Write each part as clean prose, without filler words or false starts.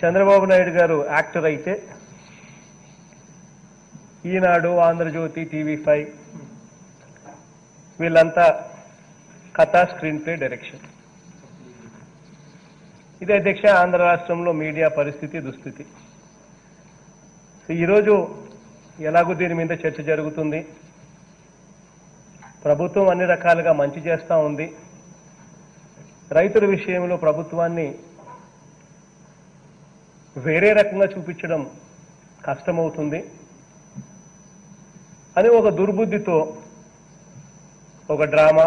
చంద్రబాబు నాయుడు గారు యాక్టర్ అయితే ఈనాడు, ఆంధ్రజ్యోతి, టీవీ5 వీళ్ళంతా కథా, స్క్రీన్ ప్లే, డైరెక్షన్. ఇదే అధ్యక్ష ఆంధ్ర రాష్ట్రంలో మీడియా పరిస్థితి, దుస్థితి. ఈరోజు ఎలాగో దీని మీద చర్చ జరుగుతుంది. ప్రభుత్వం అన్ని రకాలుగా మంచి చేస్తూ ఉంది. రైతుల విషయంలో ప్రభుత్వాన్ని వేరే రకంగా చూపించడం కష్టమవుతుంది అని ఒక దుర్బుద్ధితో ఒక డ్రామా,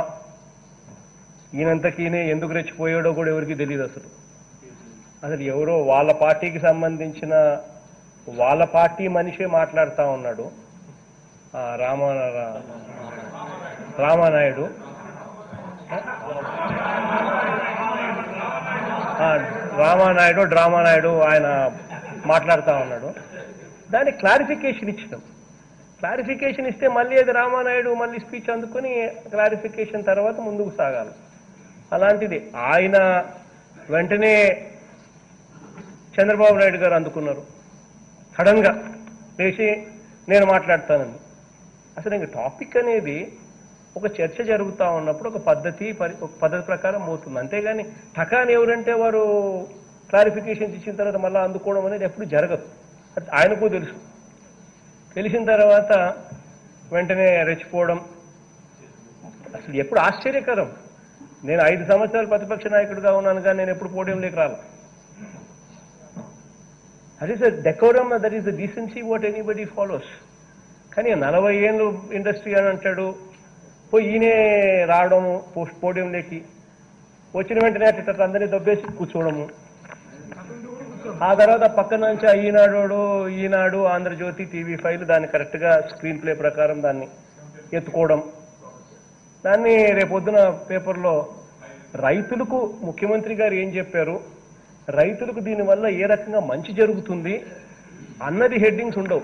ఈయనంతకీనే ఎందుకు రెచ్చిపోయాడో కూడా ఎవరికి తెలియదు. అసలు ఎవరో వాళ్ళ పార్టీకి సంబంధించిన వాళ్ళ పార్టీ మనిషే మాట్లాడుతూ ఉన్నాడు. రామానాయుడు డ్రామానాయుడు ఆయన మాట్లాడుతూ ఉన్నాడు. దానికి క్లారిఫికేషన్ ఇచ్చినాం. క్లారిఫికేషన్ ఇస్తే మళ్ళీ అది రామానాయుడు మళ్ళీ స్పీచ్ అందుకొని క్లారిఫికేషన్ తర్వాత ముందుకు సాగాలి. అలాంటిది ఆయన వెంటనే చంద్రబాబు నాయుడు గారు అందుకున్నారు. సడన్గా లేచి నేను మాట్లాడతానని. అసలు ఇంక టాపిక్ అనేది ఒక చర్చ జరుగుతూ ఉన్నప్పుడు ఒక పద్ధతి ప్రకారం పోతుంది. అంతేగాని టకాని ఎవరంటే వారు క్లారిఫికేషన్స్ ఇచ్చిన తర్వాత మళ్ళీ అందుకోవడం అనేది ఎప్పుడు జరగదు. ఆయనకు తెలుసు. తెలిసిన తర్వాత వెంటనే రెచ్చిపోవడం అసలు ఎప్పుడు ఆశ్చర్యకరం. నేను 5 సంవత్సరాలు ప్రతిపక్ష నాయకుడిగా ఉన్నాను కానీ నేను ఎప్పుడు పోడియంలోకి రాను. That is the decorum, that is the decency what anybody follows. కానీ 40 ఏళ్ళు ఇండస్ట్రీ అని అంటాడు. పోయి ఈయనే రావడము పోడియంలోకి, వచ్చిన వెంటనే అట్లా అందరినీ దొబ్బేసి కూర్చోవడము. ఆ తర్వాత పక్కన నుంచి ఈనాడు, ఆంధ్రజ్యోతి, టీవీ5 దాన్ని కరెక్ట్గా స్క్రీన్ ప్లే ప్రకారం దాన్ని ఎత్తుకోవడం. దాన్ని రేపొద్దున పేపర్లో రైతులకు ముఖ్యమంత్రి గారు ఏం చెప్పారు, రైతులకు దీనివల్ల ఏ రకంగా మంచి జరుగుతుంది అన్నది హెడ్డింగ్స్ ఉండవు.